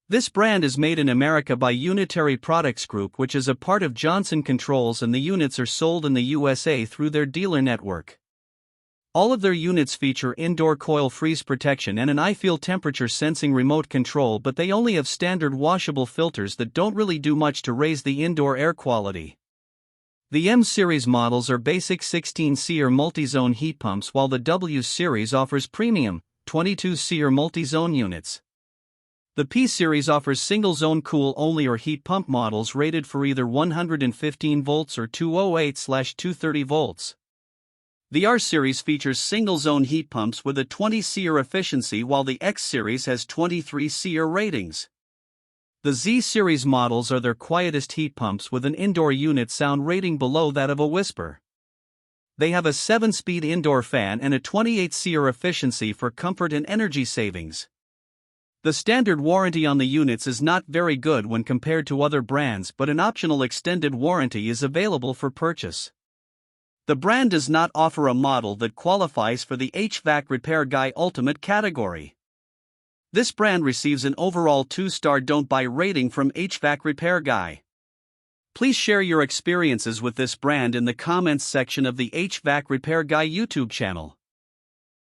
This brand is made in America by Unitary Products Group, which is a part of Johnson Controls, and the units are sold in the USA through their dealer network. All of their units feature indoor coil freeze protection and an I-Feel temperature sensing remote control, but they only have standard washable filters that don't really do much to raise the indoor air quality. The M series models are basic 16-SEER multi-zone heat pumps, while the W series offers premium 22-SEER multi-zone units. The P series offers single-zone cool-only or heat pump models rated for either 115 volts or 208/230 volts. The R series features single-zone heat pumps with a 20 SEER efficiency, while the X series has 23 SEER ratings. The Z series models are their quietest heat pumps with an indoor unit sound rating below that of a Whisper. They have a 7-speed indoor fan and a 28 SEER efficiency for comfort and energy savings. The standard warranty on the units is not very good when compared to other brands, but an optional extended warranty is available for purchase. The brand does not offer a model that qualifies for the HvacRepairGuy Ultimate category. This brand receives an overall 2-star don't buy rating from HvacRepairGuy. Please share your experiences with this brand in the comments section of the HvacRepairGuy YouTube channel.